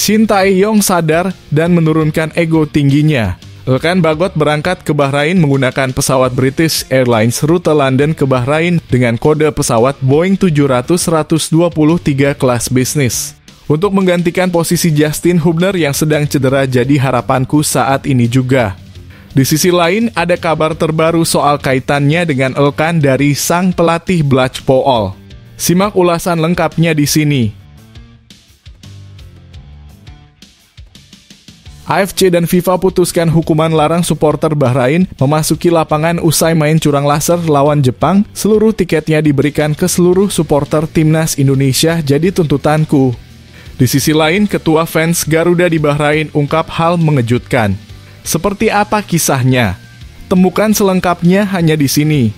Shin Tae-yong sadar dan menurunkan ego tingginya. Elkan Bagot berangkat ke Bahrain menggunakan pesawat British Airlines rute London ke Bahrain dengan kode pesawat Boeing 700-123 kelas bisnis. Untuk menggantikan posisi Justin Hubner yang sedang cedera jadi harapanku saat ini juga. Di sisi lain, ada kabar terbaru soal kaitannya dengan Elkan dari sang pelatih Blach Pool. Simak ulasan lengkapnya di sini. AFC dan FIFA putuskan hukuman larang supporter Bahrain memasuki lapangan usai main curang laser lawan Jepang. Seluruh tiketnya diberikan ke seluruh supporter timnas Indonesia, jadi tuntutanku. Di sisi lain, ketua fans Garuda di Bahrain ungkap hal mengejutkan. Seperti apa kisahnya? Temukan selengkapnya hanya di sini.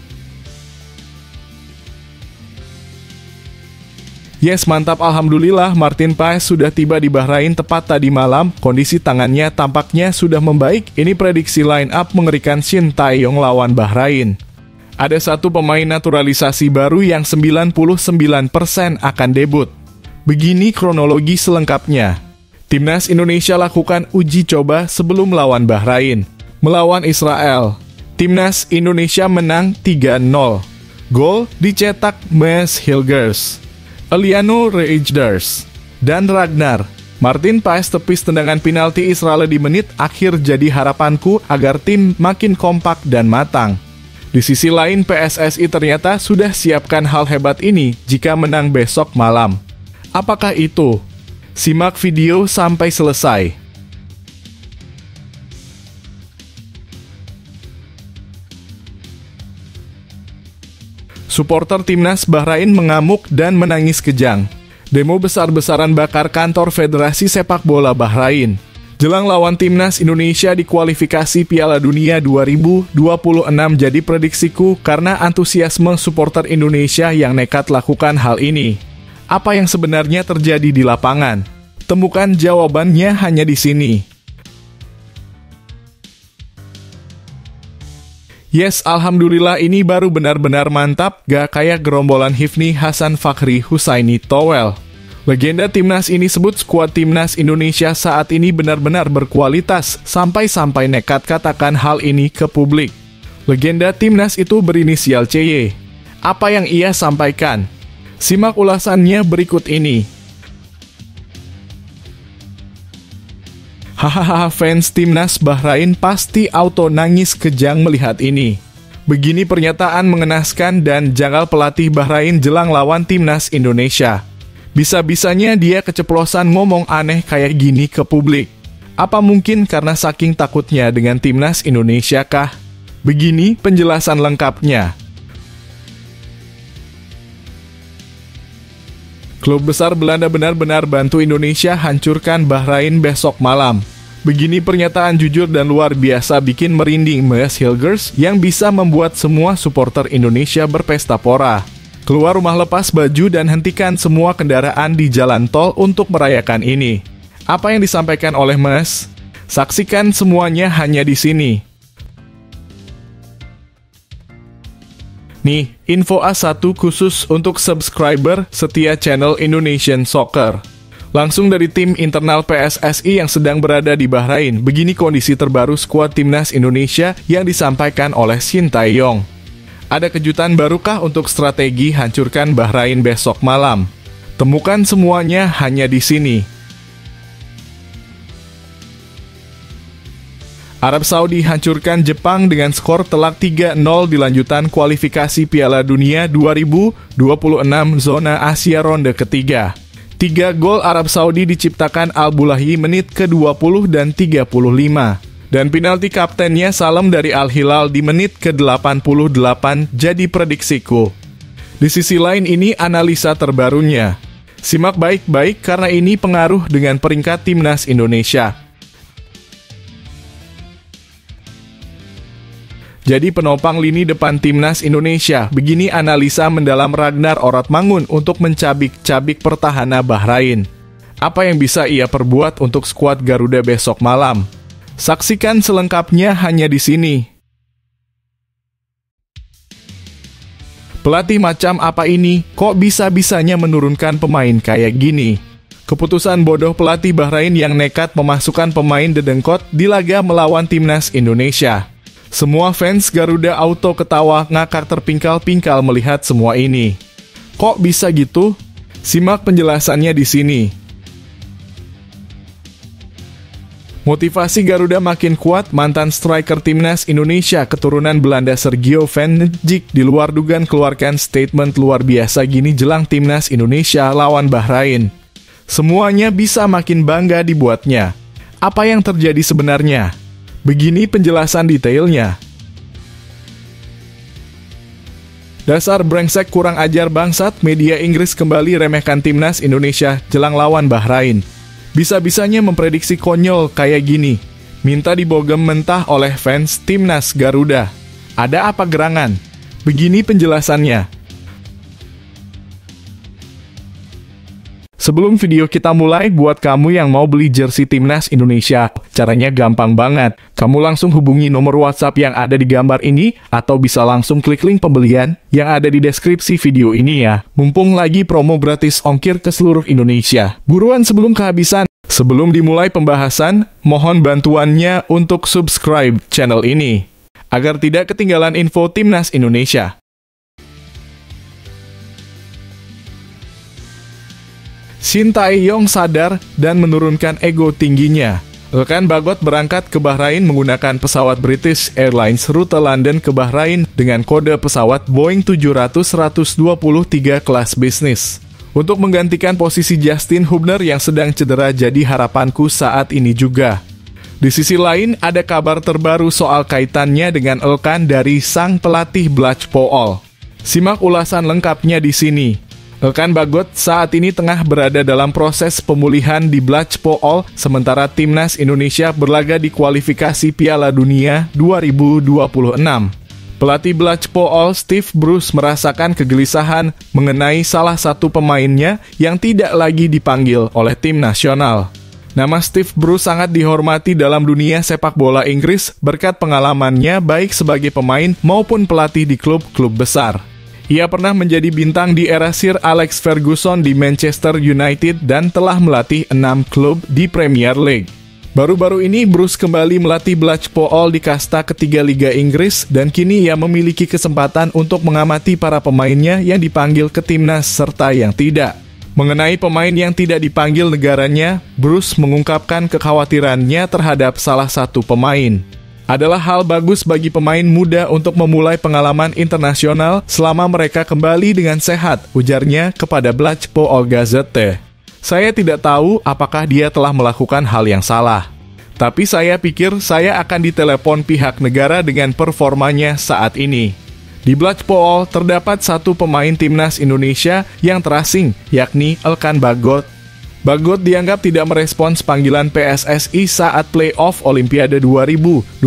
Yes, mantap, alhamdulillah Martin Paes sudah tiba di Bahrain tepat tadi malam. Kondisi tangannya tampaknya sudah membaik. Ini prediksi line up mengerikan Shin Tae-yong lawan Bahrain. Ada satu pemain naturalisasi baru yang 99% akan debut. Begini kronologi selengkapnya. Timnas Indonesia lakukan uji coba sebelum lawan Bahrain. Melawan Israel, Timnas Indonesia menang 3-0. Gol dicetak Maes Hilgers, Eliano Reijnders, dan Ragnar. Martin Paes tepis tendangan penalti Israel di menit akhir jadi harapanku agar tim makin kompak dan matang. Di sisi lain, PSSI ternyata sudah siapkan hal hebat ini jika menang besok malam. Apakah itu? Simak video sampai selesai. Supporter timnas Bahrain mengamuk dan menangis kejang. Demo besar-besaran bakar kantor Federasi Sepak Bola Bahrain. Jelang lawan timnas Indonesia di kualifikasi Piala Dunia 2026 jadi prediksiku karena antusiasme supporter Indonesia yang nekat lakukan hal ini. Apa yang sebenarnya terjadi di lapangan? Temukan jawabannya hanya di sini. Yes, alhamdulillah ini baru benar-benar mantap, gak kayak gerombolan Hifni Hasan Fakhri Husaini Towel. Legenda timnas ini sebut skuad timnas Indonesia saat ini benar-benar berkualitas, sampai-sampai nekat katakan hal ini ke publik. Legenda timnas itu berinisial CY. Apa yang ia sampaikan? Simak ulasannya berikut ini. Hahaha, fans timnas Bahrain pasti auto nangis kejang melihat ini. Begini pernyataan mengenaskan dan janggal pelatih Bahrain jelang lawan timnas Indonesia. Bisa-bisanya dia keceplosan ngomong aneh kayak gini ke publik. Apa mungkin karena saking takutnya dengan timnas Indonesia kah? Begini penjelasan lengkapnya. Klub besar Belanda benar-benar bantu Indonesia hancurkan Bahrain besok malam. Begini pernyataan jujur dan luar biasa bikin merinding Maes Hilgers yang bisa membuat semua supporter Indonesia berpesta pora. Keluar rumah lepas baju dan hentikan semua kendaraan di jalan tol untuk merayakan ini. Apa yang disampaikan oleh Maes? Saksikan semuanya hanya di sini. Nih, info A1 khusus untuk subscriber setia channel Indonesian Soccer. Langsung dari tim internal PSSI yang sedang berada di Bahrain, begini kondisi terbaru skuad timnas Indonesia yang disampaikan oleh Shin Tae-yong. Ada kejutan barukah untuk strategi hancurkan Bahrain besok malam? Temukan semuanya hanya di sini. Arab Saudi hancurkan Jepang dengan skor telak 3-0 di lanjutan kualifikasi Piala Dunia 2026 zona Asia ronde ketiga. 3 gol Arab Saudi diciptakan Al-Bulahi menit ke-20 dan 35. Dan penalti kaptennya Salem dari Al-Hilal di menit ke-88 jadi prediksiku. Di sisi lain ini analisa terbarunya. Simak baik-baik karena ini pengaruh dengan peringkat timnas Indonesia. Jadi penopang lini depan timnas Indonesia, begini analisa mendalam Ragnar Oratmangun untuk mencabik-cabik pertahanan Bahrain. Apa yang bisa ia perbuat untuk skuad Garuda besok malam? Saksikan selengkapnya hanya di sini. Pelatih macam apa ini? Kok bisa-bisanya menurunkan pemain kayak gini? Keputusan bodoh pelatih Bahrain yang nekat memasukkan pemain dedengkot di laga melawan timnas Indonesia. Semua fans Garuda Auto ketawa ngakak terpingkal-pingkal melihat semua ini. Kok bisa gitu? Simak penjelasannya di sini. Motivasi Garuda makin kuat, mantan striker timnas Indonesia keturunan Belanda Sergio Van Dijk di luar dugaan keluarkan statement luar biasa gini jelang timnas Indonesia lawan Bahrain. Semuanya bisa makin bangga dibuatnya. Apa yang terjadi sebenarnya? Begini penjelasan detailnya. Dasar brengsek kurang ajar bangsat, media Inggris kembali remehkan timnas Indonesia jelang lawan Bahrain. Bisa-bisanya memprediksi konyol kayak gini. Minta dibogem mentah oleh fans timnas Garuda. Ada apa gerangan? Begini penjelasannya. Sebelum video kita mulai, buat kamu yang mau beli jersey timnas Indonesia, caranya gampang banget. Kamu langsung hubungi nomor WhatsApp yang ada di gambar ini, atau bisa langsung klik link pembelian yang ada di deskripsi video ini ya. Mumpung lagi promo gratis ongkir ke seluruh Indonesia. Buruan sebelum kehabisan. Sebelum dimulai pembahasan, mohon bantuannya untuk subscribe channel ini, agar tidak ketinggalan info timnas Indonesia. Shin Tae-yong sadar dan menurunkan ego tingginya. Elkan Bagot berangkat ke Bahrain menggunakan pesawat British Airlines rute London ke Bahrain dengan kode pesawat Boeing 700-123 kelas bisnis. Untuk menggantikan posisi Justin Hubner yang sedang cedera jadi harapanku saat ini juga. Di sisi lain, ada kabar terbaru soal kaitannya dengan Elkan dari sang pelatih Blackpool. Simak ulasan lengkapnya di sini. Elkan Bagot saat ini tengah berada dalam proses pemulihan di Blackpool, sementara timnas Indonesia berlaga di kualifikasi Piala Dunia 2026. Pelatih Blackpool Steve Bruce merasakan kegelisahan mengenai salah satu pemainnya yang tidak lagi dipanggil oleh tim nasional. Nama Steve Bruce sangat dihormati dalam dunia sepak bola Inggris berkat pengalamannya baik sebagai pemain maupun pelatih di klub-klub besar. Ia pernah menjadi bintang di era Sir Alex Ferguson di Manchester United dan telah melatih 6 klub di Premier League. Baru-baru ini Bruce kembali melatih Blackpool di kasta ketiga Liga Inggris dan kini ia memiliki kesempatan untuk mengamati para pemainnya yang dipanggil ke timnas serta yang tidak. Mengenai pemain yang tidak dipanggil negaranya, Bruce mengungkapkan kekhawatirannya terhadap salah satu pemain. Adalah hal bagus bagi pemain muda untuk memulai pengalaman internasional selama mereka kembali dengan sehat, ujarnya kepada Blackpool Gazette. Saya tidak tahu apakah dia telah melakukan hal yang salah. Tapi saya pikir saya akan ditelepon pihak negara dengan performanya saat ini. Di Blackpool terdapat satu pemain timnas Indonesia yang terasing, yakni Elkan Bagot. Bagot dianggap tidak merespons panggilan PSSI saat playoff Olimpiade 2024,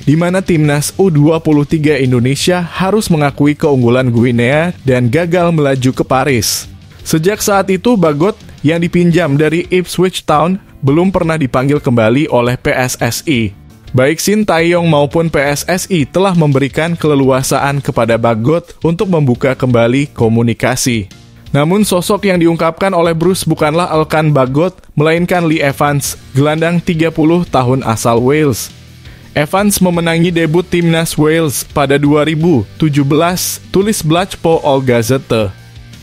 di mana timnas U23 Indonesia harus mengakui keunggulan Guinea dan gagal melaju ke Paris. Sejak saat itu, Bagot yang dipinjam dari Ipswich Town belum pernah dipanggil kembali oleh PSSI. Baik Shin Tae-yong maupun PSSI telah memberikan keleluasaan kepada Bagot untuk membuka kembali komunikasi. Namun sosok yang diungkapkan oleh Bruce bukanlah Elkan Bagot, melainkan Lee Evans, gelandang 30 tahun asal Wales. Evans memenangi debut timnas Wales pada 2017, tulis Blackpool Gazette.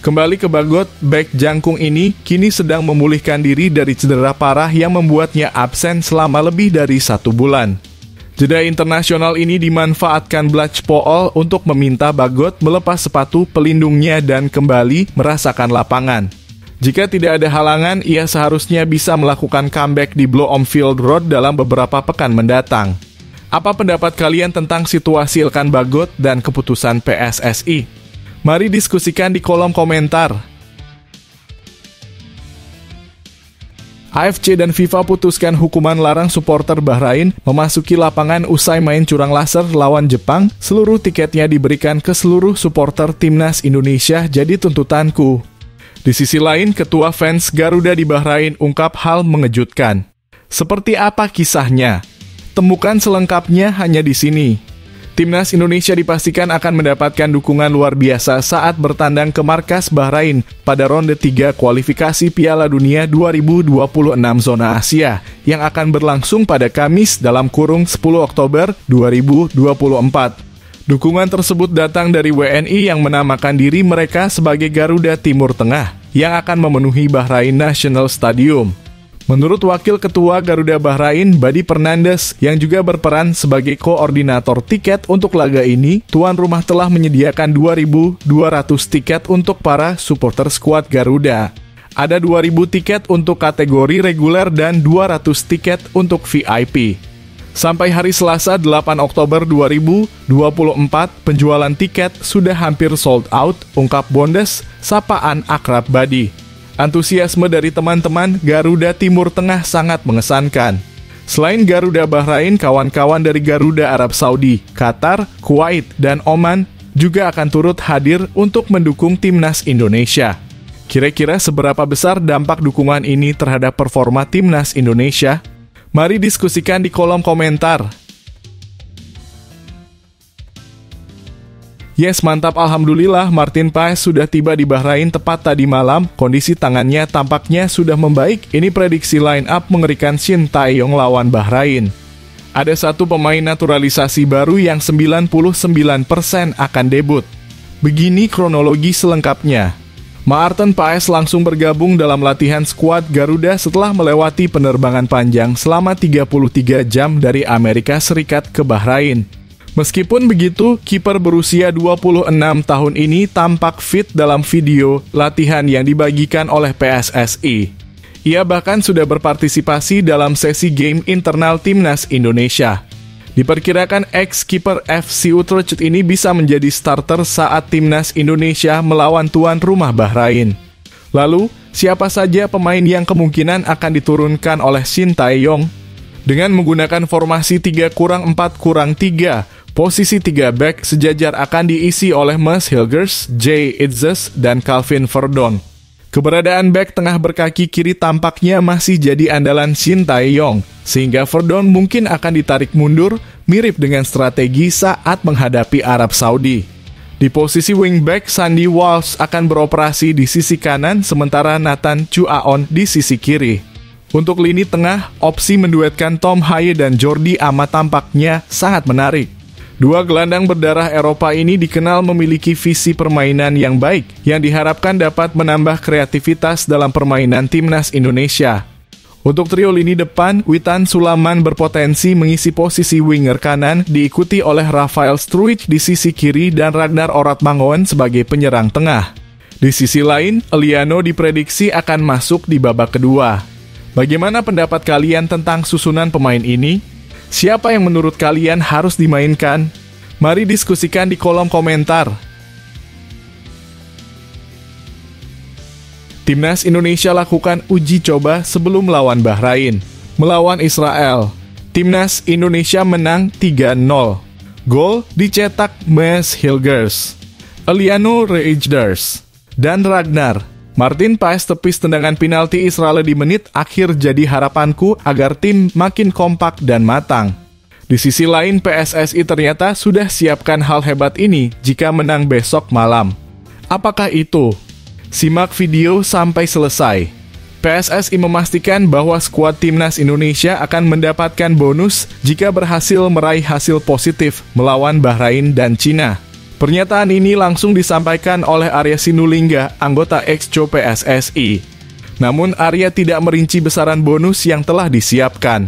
Kembali ke Bagot, bek jangkung ini kini sedang memulihkan diri dari cedera parah yang membuatnya absen selama lebih dari 1 bulan. Jeda internasional ini dimanfaatkan Blackpool untuk meminta Bagot melepas sepatu pelindungnya dan kembali merasakan lapangan. Jika tidak ada halangan, ia seharusnya bisa melakukan comeback di Bloomfield Road dalam beberapa pekan mendatang. Apa pendapat kalian tentang situasi Elkan Bagot dan keputusan PSSI? Mari diskusikan di kolom komentar. AFC dan FIFA putuskan hukuman larang supporter Bahrain memasuki lapangan usai main curang laser lawan Jepang. Seluruh tiketnya diberikan ke seluruh supporter timnas Indonesia, jadi tuntutanku. Di sisi lain, ketua fans Garuda di Bahrain ungkap hal mengejutkan. Seperti apa kisahnya? Temukan selengkapnya hanya di sini. Timnas Indonesia dipastikan akan mendapatkan dukungan luar biasa saat bertandang ke markas Bahrain pada ronde 3 kualifikasi Piala Dunia 2026 zona Asia yang akan berlangsung pada Kamis (10 Oktober 2024. Dukungan tersebut datang dari WNI yang menamakan diri mereka sebagai Garuda Timur Tengah yang akan memenuhi Bahrain National Stadium. Menurut Wakil Ketua Garuda Bahrain, Badi Fernandes, yang juga berperan sebagai koordinator tiket untuk laga ini, tuan rumah telah menyediakan 2.200 tiket untuk para supporter skuad Garuda. Ada 2.000 tiket untuk kategori reguler dan 200 tiket untuk VIP. Sampai hari Selasa 8 Oktober 2024, penjualan tiket sudah hampir sold out, ungkap Bondes, sapaan akrab Badi. Antusiasme dari teman-teman Garuda Timur Tengah sangat mengesankan. Selain Garuda Bahrain, kawan-kawan dari Garuda Arab Saudi, Qatar, Kuwait, dan Oman juga akan turut hadir untuk mendukung timnas Indonesia. Kira-kira seberapa besar dampak dukungan ini terhadap performa timnas Indonesia? Mari diskusikan di kolom komentar. Yes, mantap, alhamdulillah Martin Paes sudah tiba di Bahrain tepat tadi malam. Kondisi tangannya tampaknya sudah membaik. Ini prediksi line up mengerikan Shin Tae-yong lawan Bahrain. Ada satu pemain naturalisasi baru yang 99% akan debut. Begini kronologi selengkapnya. Martin Paes langsung bergabung dalam latihan skuad Garuda setelah melewati penerbangan panjang selama 33 jam dari Amerika Serikat ke Bahrain. Meskipun begitu, kiper berusia 26 tahun ini tampak fit dalam video latihan yang dibagikan oleh PSSI. Ia bahkan sudah berpartisipasi dalam sesi game internal timnas Indonesia. Diperkirakan ex-kiper FC Utrecht ini bisa menjadi starter saat timnas Indonesia melawan tuan rumah Bahrain. Lalu, siapa saja pemain yang kemungkinan akan diturunkan oleh Shin Tae-yong? Dengan menggunakan formasi 3-4-3, posisi 3 back sejajar akan diisi oleh Mads Hilgers, Jay Itzes, dan Calvin Verdon. Keberadaan back tengah berkaki kiri tampaknya masih jadi andalan Shin Tae-yong, sehingga Verdon mungkin akan ditarik mundur, mirip dengan strategi saat menghadapi Arab Saudi. Di posisi wingback, Sandy Walsh akan beroperasi di sisi kanan, sementara Nathan Chuaon di sisi kiri. Untuk lini tengah, opsi menduetkan Tom Haye dan Jordi Amat tampaknya sangat menarik. Dua gelandang berdarah Eropa ini dikenal memiliki visi permainan yang baik, yang diharapkan dapat menambah kreativitas dalam permainan timnas Indonesia. Untuk trio lini depan, Witan Sulaiman berpotensi mengisi posisi winger kanan, diikuti oleh Rafael Struijk di sisi kiri dan Ragnar Oratmangoen sebagai penyerang tengah. Di sisi lain, Eliano diprediksi akan masuk di babak kedua. Bagaimana pendapat kalian tentang susunan pemain ini? Siapa yang menurut kalian harus dimainkan? Mari diskusikan di kolom komentar. Timnas Indonesia lakukan uji coba sebelum melawan Bahrain. Melawan Israel, Timnas Indonesia menang 3-0. Gol dicetak Mads Hilgers, Eliano Reijnders, dan Ragnar. Martin Paes tepis tendangan penalti Israel di menit akhir jadi harapanku agar tim makin kompak dan matang. Di sisi lain, PSSI ternyata sudah siapkan hal hebat ini jika menang besok malam. Apakah itu? Simak video sampai selesai. PSSI memastikan bahwa skuad timnas Indonesia akan mendapatkan bonus jika berhasil meraih hasil positif melawan Bahrain dan Cina. Pernyataan ini langsung disampaikan oleh Arya Sinulinga, anggota Exco PSSI. Namun Arya tidak merinci besaran bonus yang telah disiapkan.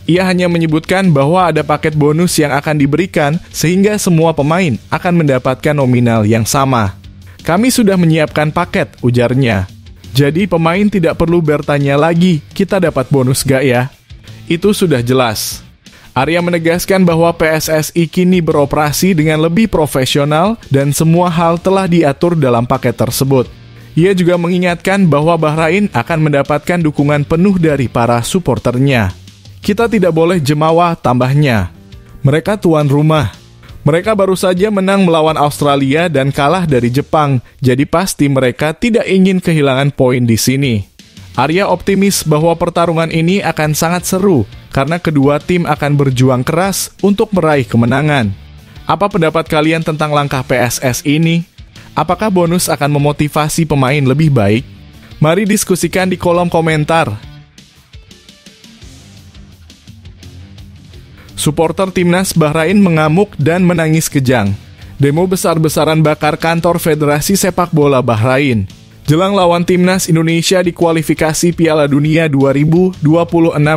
Ia hanya menyebutkan bahwa ada paket bonus yang akan diberikan sehingga semua pemain akan mendapatkan nominal yang sama. Kami sudah menyiapkan paket, ujarnya. Jadi pemain tidak perlu bertanya lagi, kita dapat bonus gak ya? Itu sudah jelas. Arya menegaskan bahwa PSSI kini beroperasi dengan lebih profesional dan semua hal telah diatur dalam paket tersebut. Ia juga mengingatkan bahwa Bahrain akan mendapatkan dukungan penuh dari para suporternya. Kita tidak boleh jemawa, tambahnya. Mereka tuan rumah. Mereka baru saja menang melawan Australia dan kalah dari Jepang, jadi pasti mereka tidak ingin kehilangan poin di sini. Arya optimis bahwa pertarungan ini akan sangat seru karena kedua tim akan berjuang keras untuk meraih kemenangan. Apa pendapat kalian tentang langkah PSS ini? Apakah bonus akan memotivasi pemain lebih baik? Mari diskusikan di kolom komentar. Supporter timnas Bahrain mengamuk dan menangis kejang. Demo besar-besaran bakar kantor Federasi Sepak Bola Bahrain jelang lawan timnas Indonesia di kualifikasi Piala Dunia 2026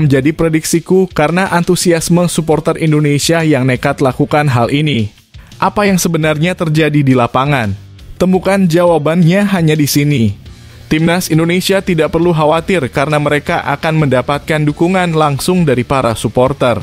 jadi prediksiku karena antusiasme supporter Indonesia yang nekat lakukan hal ini. Apa yang sebenarnya terjadi di lapangan? Temukan jawabannya hanya di sini. Timnas Indonesia tidak perlu khawatir karena mereka akan mendapatkan dukungan langsung dari para supporter.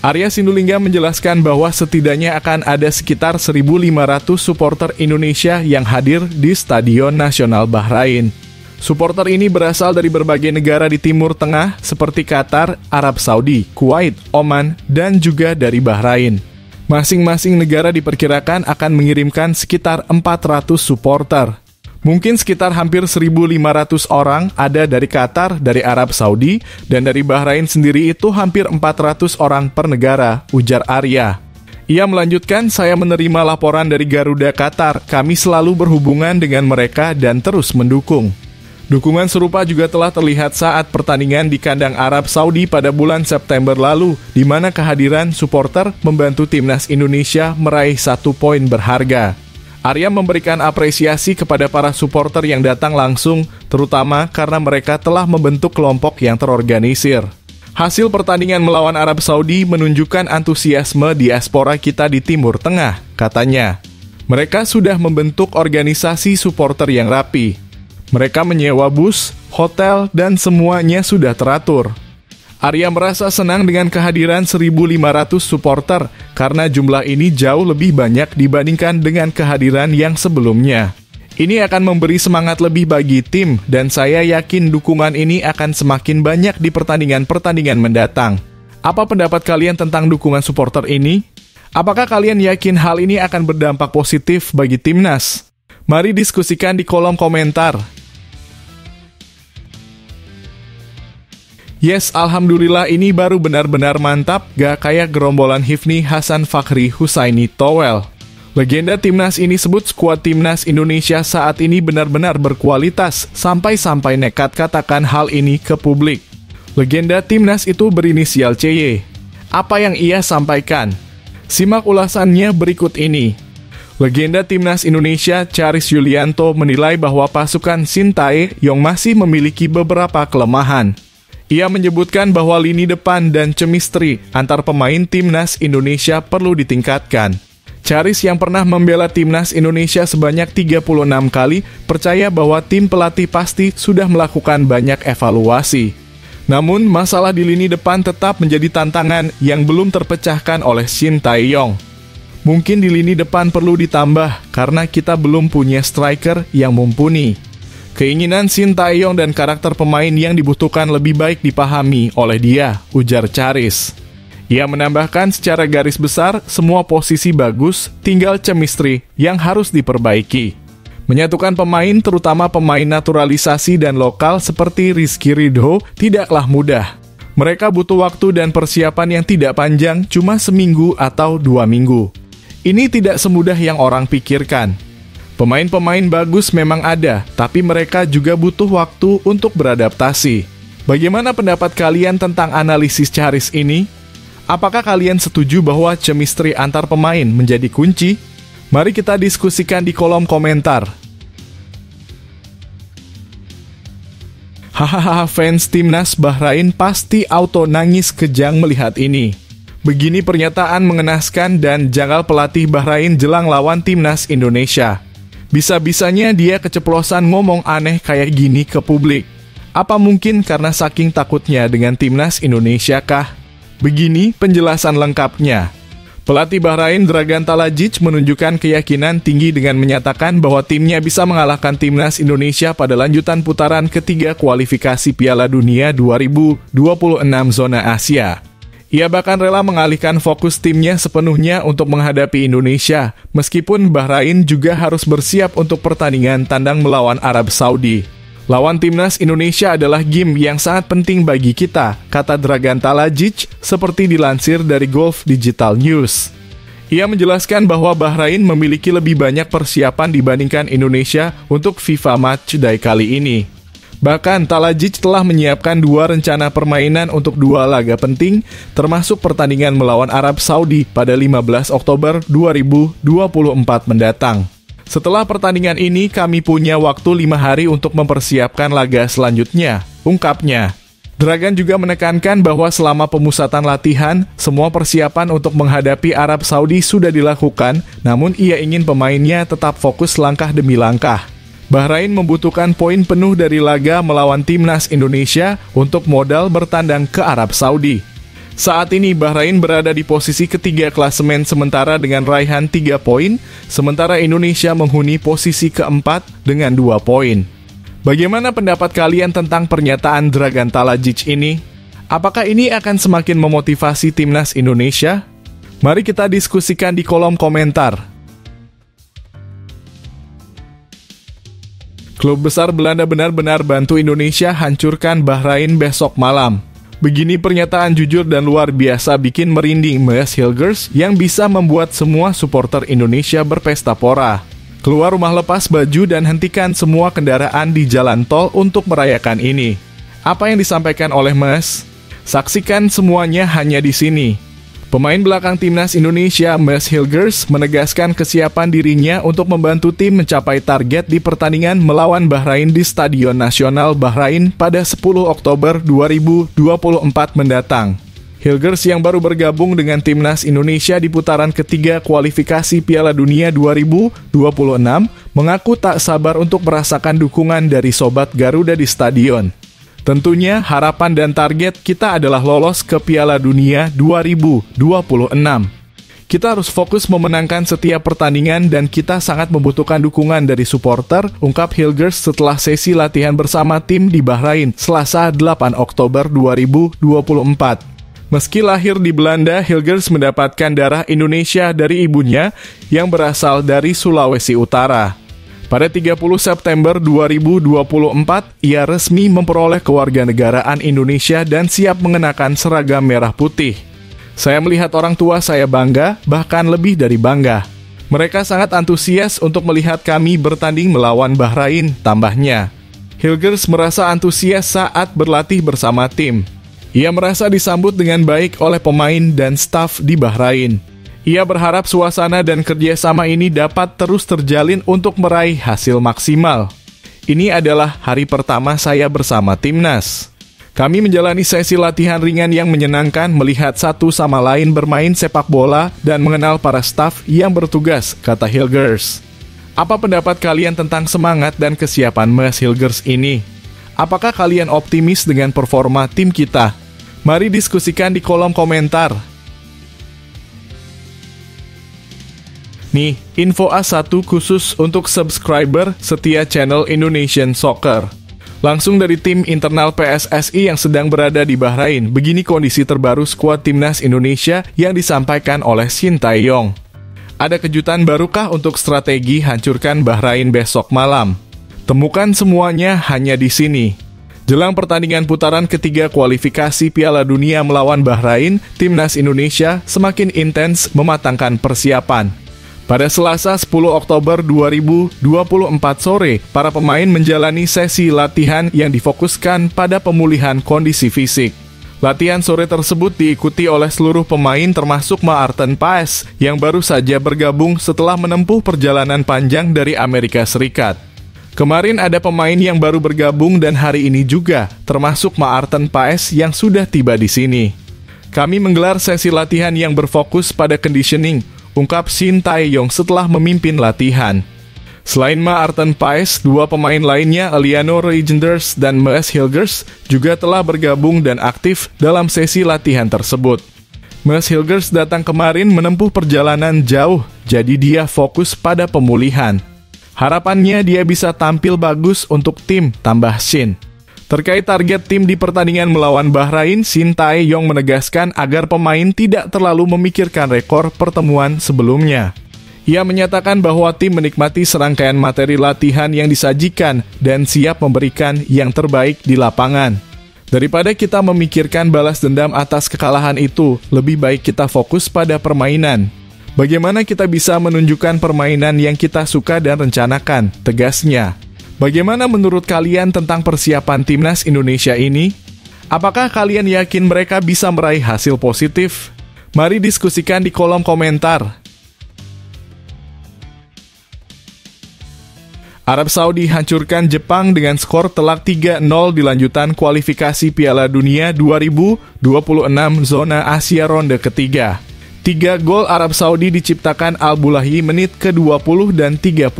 Arya Sinulinga menjelaskan bahwa setidaknya akan ada sekitar 1.500 supporter Indonesia yang hadir di Stadion Nasional Bahrain. Supporter ini berasal dari berbagai negara di Timur Tengah seperti Qatar, Arab Saudi, Kuwait, Oman, dan juga dari Bahrain. Masing-masing negara diperkirakan akan mengirimkan sekitar 400 supporter. Mungkin sekitar hampir 1.500 orang ada dari Qatar, dari Arab Saudi, dan dari Bahrain sendiri itu hampir 400 orang per negara, ujar Arya. Ia melanjutkan, saya menerima laporan dari Garuda Qatar, kami selalu berhubungan dengan mereka dan terus mendukung. Dukungan serupa juga telah terlihat saat pertandingan di kandang Arab Saudi pada bulan September lalu, di mana kehadiran supporter membantu timnas Indonesia meraih 1 poin berharga. Arya memberikan apresiasi kepada para supporter yang datang langsung, terutama karena mereka telah membentuk kelompok yang terorganisir. Hasil pertandingan melawan Arab Saudi menunjukkan antusiasme diaspora kita di Timur Tengah, katanya. Mereka sudah membentuk organisasi supporter yang rapi. Mereka menyewa bus, hotel, dan semuanya sudah teratur. Arya merasa senang dengan kehadiran 1.500 supporter karena jumlah ini jauh lebih banyak dibandingkan dengan kehadiran yang sebelumnya. Ini akan memberi semangat lebih bagi tim dan saya yakin dukungan ini akan semakin banyak di pertandingan-pertandingan mendatang. Apa pendapat kalian tentang dukungan supporter ini? Apakah kalian yakin hal ini akan berdampak positif bagi timnas? Mari diskusikan di kolom komentar. Yes, alhamdulillah ini baru benar-benar mantap, gak kayak gerombolan Hifni Hasan Fakhri Husaini Towel. Legenda timnas ini sebut skuad timnas Indonesia saat ini benar-benar berkualitas, sampai-sampai nekat katakan hal ini ke publik. Legenda timnas itu berinisial CY. Apa yang ia sampaikan? Simak ulasannya berikut ini. Legenda timnas Indonesia Charis Yulianto menilai bahwa pasukan Sintayong masih memiliki beberapa kelemahan. Ia menyebutkan bahwa lini depan dan chemistry antar pemain timnas Indonesia perlu ditingkatkan. Charis yang pernah membela timnas Indonesia sebanyak 36 kali percaya bahwa tim pelatih pasti sudah melakukan banyak evaluasi. Namun, masalah di lini depan tetap menjadi tantangan yang belum terpecahkan oleh Sintayong. Mungkin di lini depan perlu ditambah karena kita belum punya striker yang mumpuni. Keinginan Sintayong dan karakter pemain yang dibutuhkan lebih baik dipahami oleh dia, ujar Charis. Ia menambahkan secara garis besar, semua posisi bagus, tinggal chemistry yang harus diperbaiki. Menyatukan pemain, terutama pemain naturalisasi dan lokal seperti Rizky Ridho, tidaklah mudah. Mereka butuh waktu dan persiapan yang tidak panjang, cuma seminggu atau 2 minggu. Ini tidak semudah yang orang pikirkan. Pemain-pemain bagus memang ada, tapi mereka juga butuh waktu untuk beradaptasi. Bagaimana pendapat kalian tentang analisis Charis ini? Apakah kalian setuju bahwa chemistry antar pemain menjadi kunci? Mari kita diskusikan di kolom komentar. Hahaha, fans timnas Bahrain pasti auto nangis kejang melihat ini. Begini pernyataan mengenaskan dan janggal pelatih Bahrain jelang lawan timnas Indonesia. Bisa-bisanya dia keceplosan ngomong aneh kayak gini ke publik. Apa mungkin karena saking takutnya dengan timnas Indonesia kah? Begini penjelasan lengkapnya. Pelatih Bahrain Dragan Talajic menunjukkan keyakinan tinggi dengan menyatakan bahwa timnya bisa mengalahkan timnas Indonesia pada lanjutan putaran ketiga kualifikasi Piala Dunia 2026 zona Asia. Ia bahkan rela mengalihkan fokus timnya sepenuhnya untuk menghadapi Indonesia, meskipun Bahrain juga harus bersiap untuk pertandingan tandang melawan Arab Saudi. Lawan timnas Indonesia adalah game yang sangat penting bagi kita, kata Dragan Talajic seperti dilansir dari Golf Digital News. Ia menjelaskan bahwa Bahrain memiliki lebih banyak persiapan dibandingkan Indonesia untuk FIFA Matchday kali ini. Bahkan Talajic telah menyiapkan 2 rencana permainan untuk 2 laga penting, termasuk pertandingan melawan Arab Saudi pada 15 Oktober 2024 mendatang. Setelah pertandingan ini, kami punya waktu 5 hari untuk mempersiapkan laga selanjutnya, ungkapnya. Dragan juga menekankan bahwa selama pemusatan latihan, semua persiapan untuk menghadapi Arab Saudi sudah dilakukan, namun ia ingin pemainnya tetap fokus langkah demi langkah. Bahrain membutuhkan poin penuh dari laga melawan timnas Indonesia untuk modal bertandang ke Arab Saudi. Saat ini Bahrain berada di posisi ketiga klasemen sementara dengan raihan 3 poin, sementara Indonesia menghuni posisi keempat dengan 2 poin. Bagaimana pendapat kalian tentang pernyataan Dragan Talajic ini? Apakah ini akan semakin memotivasi timnas Indonesia? Mari kita diskusikan di kolom komentar. Klub besar Belanda benar-benar bantu Indonesia hancurkan Bahrain besok malam. Begini pernyataan jujur dan luar biasa bikin merinding Mees Hilgers yang bisa membuat semua supporter Indonesia berpesta pora. Keluar rumah, lepas baju dan hentikan semua kendaraan di jalan tol untuk merayakan ini. Apa yang disampaikan oleh Mees? Saksikan semuanya hanya di sini. Pemain belakang timnas Indonesia, Mees Hilgers, menegaskan kesiapan dirinya untuk membantu tim mencapai target di pertandingan melawan Bahrain di Stadion Nasional Bahrain pada 10 Oktober 2024 mendatang. Hilgers yang baru bergabung dengan timnas Indonesia di putaran ketiga kualifikasi Piala Dunia 2026 mengaku tak sabar untuk merasakan dukungan dari sobat Garuda di stadion. Tentunya harapan dan target kita adalah lolos ke Piala Dunia 2026. Kita harus fokus memenangkan setiap pertandingan dan kita sangat membutuhkan dukungan dari supporter, ungkap Hilgers setelah sesi latihan bersama tim di Bahrain Selasa 8 Oktober 2024. Meski lahir di Belanda, Hilgers mendapatkan darah Indonesia dari ibunya yang berasal dari Sulawesi Utara. Pada 30 September 2024, ia resmi memperoleh kewarganegaraan Indonesia dan siap mengenakan seragam merah putih. Saya melihat orang tua saya bangga, bahkan lebih dari bangga. Mereka sangat antusias untuk melihat kami bertanding melawan Bahrain, tambahnya. Hilgers merasa antusias saat berlatih bersama tim. Ia merasa disambut dengan baik oleh pemain dan staf di Bahrain. Ia berharap suasana dan kerjasama ini dapat terus terjalin untuk meraih hasil maksimal. Ini adalah hari pertama saya bersama timnas. Kami menjalani sesi latihan ringan yang menyenangkan melihat satu sama lain bermain sepak bola dan mengenal para staf yang bertugas, kata Hilgers. Apa pendapat kalian tentang semangat dan kesiapan Mees Hilgers ini? Apakah kalian optimis dengan performa tim kita? Mari diskusikan di kolom komentar. Nih, info A1 khusus untuk subscriber setia channel Indonesian Soccer. Langsung dari tim internal PSSI yang sedang berada di Bahrain, begini kondisi terbaru skuad timnas Indonesia yang disampaikan oleh Shin Tae-yong. Ada kejutan barukah untuk strategi hancurkan Bahrain besok malam? Temukan semuanya hanya di sini. Jelang pertandingan putaran ketiga kualifikasi Piala Dunia melawan Bahrain, timnas Indonesia semakin intens mematangkan persiapan. Pada Selasa 10 Oktober 2024 sore, para pemain menjalani sesi latihan yang difokuskan pada pemulihan kondisi fisik. Latihan sore tersebut diikuti oleh seluruh pemain termasuk Maarten Paes yang baru saja bergabung setelah menempuh perjalanan panjang dari Amerika Serikat. Kemarin ada pemain yang baru bergabung dan hari ini juga, termasuk Maarten Paes yang sudah tiba di sini. Kami menggelar sesi latihan yang berfokus pada conditioning, ungkap Shin Tae-yong setelah memimpin latihan. Selain Maarten Paes, 2 pemain lainnya, Eliano Reijnders dan Mees Hilgers, juga telah bergabung dan aktif dalam sesi latihan tersebut. Mees Hilgers datang kemarin menempuh perjalanan jauh, jadi dia fokus pada pemulihan. Harapannya dia bisa tampil bagus untuk tim, tambah Shin. Terkait target tim di pertandingan melawan Bahrain, Shin Tae-yong menegaskan agar pemain tidak terlalu memikirkan rekor pertemuan sebelumnya. Ia menyatakan bahwa tim menikmati serangkaian materi latihan yang disajikan dan siap memberikan yang terbaik di lapangan. Daripada kita memikirkan balas dendam atas kekalahan itu, lebih baik kita fokus pada permainan. Bagaimana kita bisa menunjukkan permainan yang kita suka dan rencanakan, tegasnya. Bagaimana menurut kalian tentang persiapan timnas Indonesia ini? Apakah kalian yakin mereka bisa meraih hasil positif? Mari diskusikan di kolom komentar. Arab Saudi hancurkan Jepang dengan skor telak 3-0 di lanjutan kualifikasi Piala Dunia 2026 zona Asia ronde ketiga. 3 gol Arab Saudi diciptakan Al-Bulahi menit ke-20 dan 35.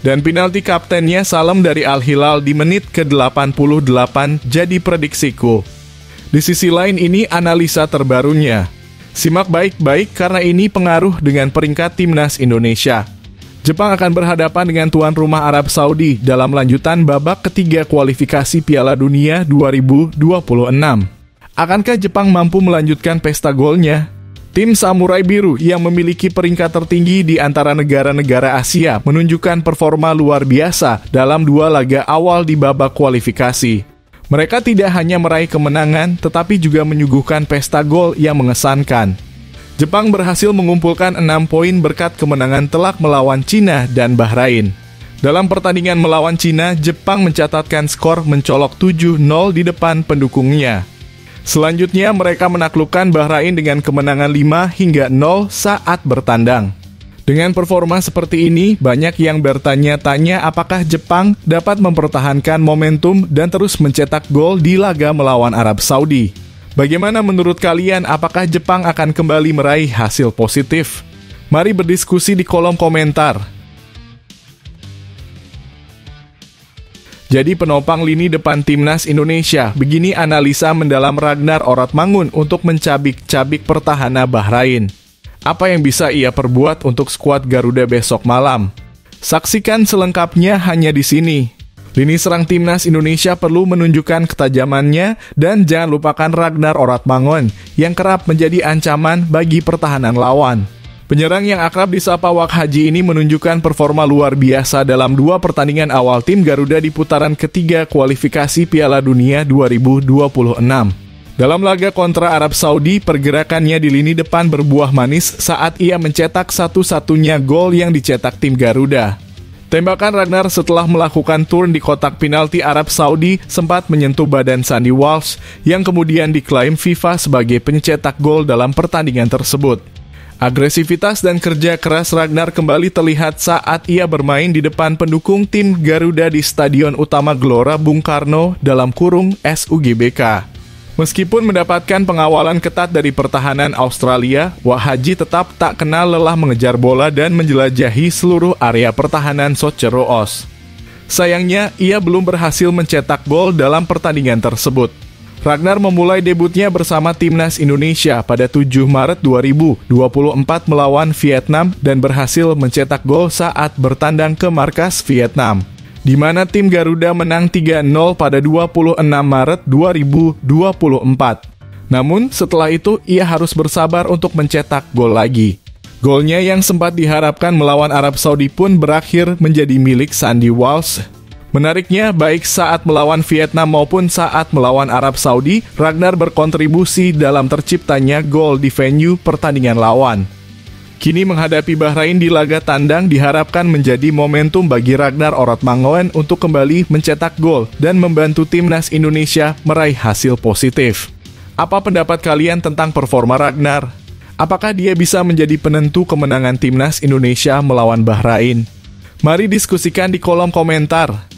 Dan penalti kaptennya Salem dari Al-Hilal di menit ke-88 jadi prediksiku. Di sisi lain ini analisa terbarunya. Simak baik-baik karena ini pengaruh dengan peringkat timnas Indonesia. Jepang akan berhadapan dengan tuan rumah Arab Saudi dalam lanjutan babak ketiga kualifikasi Piala Dunia 2026. Akankah Jepang mampu melanjutkan pesta golnya? Tim Samurai Biru yang memiliki peringkat tertinggi di antara negara-negara Asia menunjukkan performa luar biasa dalam 2 laga awal di babak kualifikasi. Mereka tidak hanya meraih kemenangan, tetapi juga menyuguhkan pesta gol yang mengesankan. Jepang berhasil mengumpulkan 6 poin berkat kemenangan telak melawan Cina dan Bahrain. Dalam pertandingan melawan Cina, Jepang mencatatkan skor mencolok 7-0 di depan pendukungnya. Selanjutnya, mereka menaklukkan Bahrain dengan kemenangan 5-0 saat bertandang. Dengan performa seperti ini, banyak yang bertanya-tanya apakah Jepang dapat mempertahankan momentum dan terus mencetak gol di laga melawan Arab Saudi. Bagaimana menurut kalian, apakah Jepang akan kembali meraih hasil positif? Mari berdiskusi di kolom komentar. Jadi penopang lini depan timnas Indonesia, begini analisa mendalam Ragnar Oratmangun untuk mencabik-cabik pertahanan Bahrain. Apa yang bisa ia perbuat untuk skuad Garuda besok malam? Saksikan selengkapnya hanya di sini. Lini serang timnas Indonesia perlu menunjukkan ketajamannya dan jangan lupakan Ragnar Oratmangun yang kerap menjadi ancaman bagi pertahanan lawan. Penyerang yang akrab disapa Wak Haji ini menunjukkan performa luar biasa dalam 2 pertandingan awal tim Garuda di putaran ketiga kualifikasi Piala Dunia 2026. Dalam laga kontra Arab Saudi, pergerakannya di lini depan berbuah manis saat ia mencetak satu-satunya gol yang dicetak tim Garuda. Tembakan Ragnar setelah melakukan turn di kotak penalti Arab Saudi sempat menyentuh badan Sandy Walsh yang kemudian diklaim FIFA sebagai pencetak gol dalam pertandingan tersebut. Agresivitas dan kerja keras Ragnar kembali terlihat saat ia bermain di depan pendukung tim Garuda di Stadion Utama Gelora Bung Karno (SUGBK). Meskipun mendapatkan pengawalan ketat dari pertahanan Australia, Wak Haji tetap tak kenal lelah mengejar bola dan menjelajahi seluruh area pertahanan Socceroos. Sayangnya, ia belum berhasil mencetak gol dalam pertandingan tersebut. Ragnar memulai debutnya bersama timnas Indonesia pada 7 Maret 2024 melawan Vietnam dan berhasil mencetak gol saat bertandang ke markas Vietnam, di mana tim Garuda menang 3-0 pada 26 Maret 2024. Namun setelah itu ia harus bersabar untuk mencetak gol lagi. Golnya yang sempat diharapkan melawan Arab Saudi pun berakhir menjadi milik Sandy Walsh. Menariknya, baik saat melawan Vietnam maupun saat melawan Arab Saudi, Ragnar berkontribusi dalam terciptanya gol di venue pertandingan lawan. Kini menghadapi Bahrain di laga tandang diharapkan menjadi momentum bagi Ragnar Oratmangun untuk kembali mencetak gol dan membantu timnas Indonesia meraih hasil positif. Apa pendapat kalian tentang performa Ragnar? Apakah dia bisa menjadi penentu kemenangan timnas Indonesia melawan Bahrain? Mari diskusikan di kolom komentar.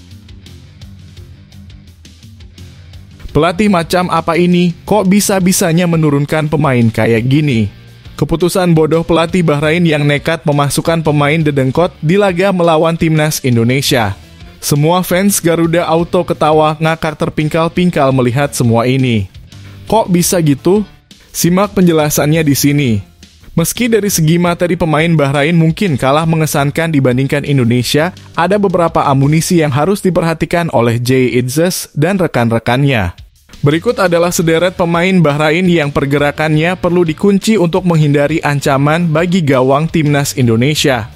Pelatih macam apa ini? Kok bisa-bisanya menurunkan pemain kayak gini? Keputusan bodoh pelatih Bahrain yang nekat memasukkan pemain dedengkot di laga melawan timnas Indonesia. Semua fans Garuda Auto ketawa ngakak terpingkal-pingkal melihat semua ini. Kok bisa gitu? Simak penjelasannya di sini. Meski dari segi materi pemain Bahrain mungkin kalah mengesankan dibandingkan Indonesia, ada beberapa amunisi yang harus diperhatikan oleh Jay Itzes dan rekan-rekannya. Berikut adalah sederet pemain Bahrain yang pergerakannya perlu dikunci untuk menghindari ancaman bagi gawang timnas Indonesia.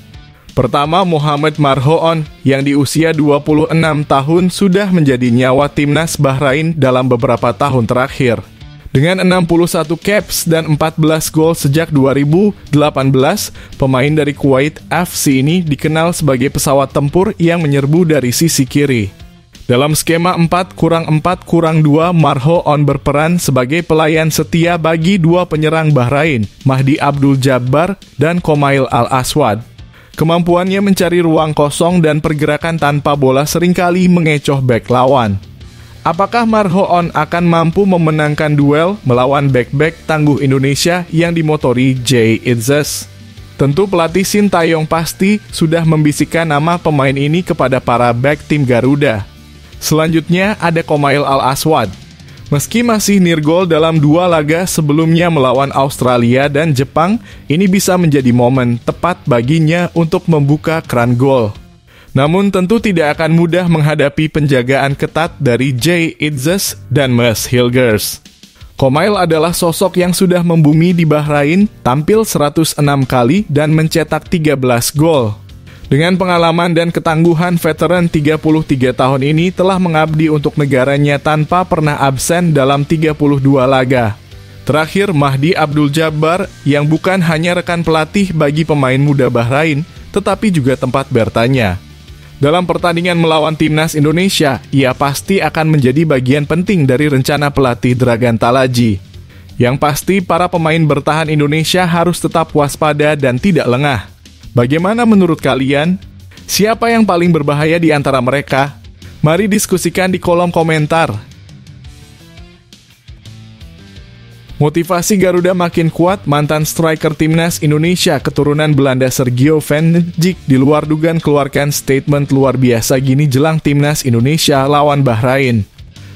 Pertama, Mohamed Marhoon yang di usia 26 tahun sudah menjadi nyawa timnas Bahrain dalam beberapa tahun terakhir. Dengan 61 caps dan 14 gol sejak 2018, pemain dari Kuwait FC ini dikenal sebagai pesawat tempur yang menyerbu dari sisi kiri. Dalam skema 4-4-2, Marho On berperan sebagai pelayan setia bagi dua penyerang Bahrain, Mahdi Abdul Jabbar dan Komail Al-Aswad. Kemampuannya mencari ruang kosong dan pergerakan tanpa bola seringkali mengecoh bek lawan. Apakah Marho On akan mampu memenangkan duel melawan bek-bek tangguh Indonesia yang dimotori Jay Itzes? Tentu pelatih Sintayong pasti sudah membisikkan nama pemain ini kepada para bek tim Garuda. Selanjutnya ada Komail Al-Aswad. Meski masih nirgol dalam dua laga sebelumnya melawan Australia dan Jepang, ini bisa menjadi momen tepat baginya untuk membuka keran gol. Namun tentu tidak akan mudah menghadapi penjagaan ketat dari Jay Itzes dan Mes Hilgers. Komail adalah sosok yang sudah membumi di Bahrain, tampil 106 kali dan mencetak 13 gol. Dengan pengalaman dan ketangguhan, veteran 33 tahun ini telah mengabdi untuk negaranya tanpa pernah absen dalam 32 laga. Terakhir, Mahdi Abdul Jabbar yang bukan hanya rekan pelatih bagi pemain muda Bahrain, tetapi juga tempat bertanya. Dalam pertandingan melawan timnas Indonesia, ia pasti akan menjadi bagian penting dari rencana pelatih Dragan Talaji. Yang pasti, para pemain bertahan Indonesia harus tetap waspada dan tidak lengah. Bagaimana menurut kalian? Siapa yang paling berbahaya di antara mereka? Mari diskusikan di kolom komentar. Motivasi Garuda makin kuat, mantan striker timnas Indonesia keturunan Belanda Sergio Van Dijk di luar dugaan keluarkan statement luar biasa gini jelang timnas Indonesia lawan Bahrain.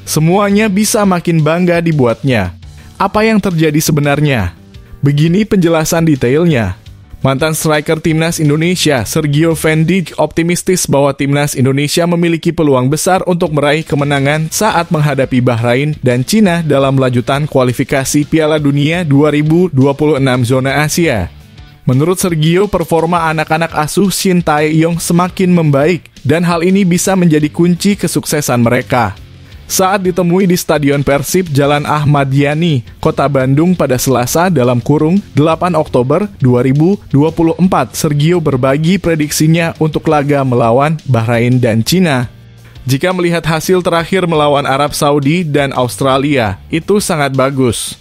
Semuanya bisa makin bangga dibuatnya. Apa yang terjadi sebenarnya? Begini penjelasan detailnya. Mantan striker timnas Indonesia, Sergio Van Dijk, optimistis bahwa timnas Indonesia memiliki peluang besar untuk meraih kemenangan saat menghadapi Bahrain dan Cina dalam lanjutan kualifikasi Piala Dunia 2026 zona Asia. Menurut Sergio, performa anak-anak asuh Sintayong semakin membaik dan hal ini bisa menjadi kunci kesuksesan mereka. Saat ditemui di Stadion Persib Jalan Ahmad Yani, Kota Bandung pada Selasa dalam kurung 8 Oktober 2024, Sergio berbagi prediksinya untuk laga melawan Bahrain dan Cina. Jika melihat hasil terakhir melawan Arab Saudi dan Australia, itu sangat bagus.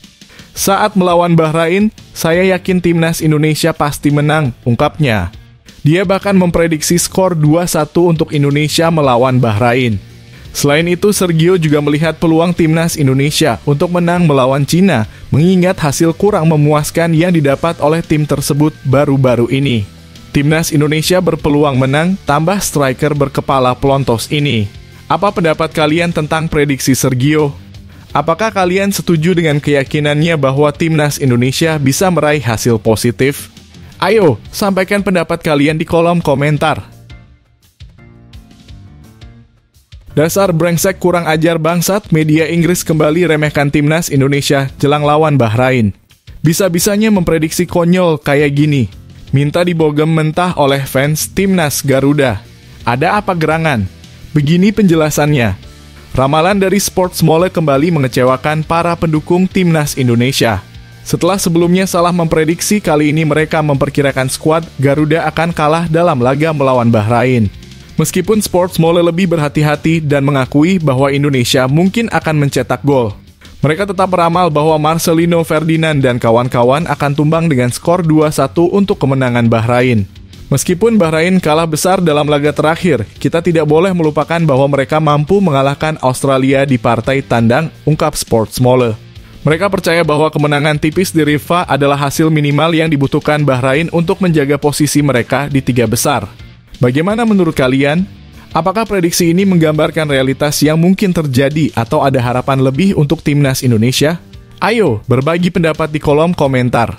Saat melawan Bahrain, saya yakin timnas Indonesia pasti menang, ungkapnya. Dia bahkan memprediksi skor 2-1 untuk Indonesia melawan Bahrain. Selain itu, Sergio juga melihat peluang timnas Indonesia untuk menang melawan Cina, mengingat hasil kurang memuaskan yang didapat oleh tim tersebut baru-baru ini. Timnas Indonesia berpeluang menang, tambah striker berkepala pelontos ini. Apa pendapat kalian tentang prediksi Sergio? Apakah kalian setuju dengan keyakinannya bahwa timnas Indonesia bisa meraih hasil positif? Ayo, sampaikan pendapat kalian di kolom komentar. Dasar brengsek kurang ajar bangsat, media Inggris kembali remehkan timnas Indonesia jelang lawan Bahrain. Bisa-bisanya memprediksi konyol kayak gini. Minta dibogem mentah oleh fans timnas Garuda. Ada apa gerangan? Begini penjelasannya. Ramalan dari Sports Mole kembali mengecewakan para pendukung timnas Indonesia. Setelah sebelumnya salah memprediksi, kali ini mereka memperkirakan skuad Garuda akan kalah dalam laga melawan Bahrain. Meskipun Sports Mole lebih berhati-hati dan mengakui bahwa Indonesia mungkin akan mencetak gol, mereka tetap meramal bahwa Marcelino Ferdinand dan kawan-kawan akan tumbang dengan skor 2-1 untuk kemenangan Bahrain. Meskipun Bahrain kalah besar dalam laga terakhir, kita tidak boleh melupakan bahwa mereka mampu mengalahkan Australia di partai tandang, ungkap Sports Mole. Mereka percaya bahwa kemenangan tipis di Rifa adalah hasil minimal yang dibutuhkan Bahrain untuk menjaga posisi mereka di 3 besar. Bagaimana menurut kalian? Apakah prediksi ini menggambarkan realitas yang mungkin terjadi atau ada harapan lebih untuk timnas Indonesia? Ayo, berbagi pendapat di kolom komentar.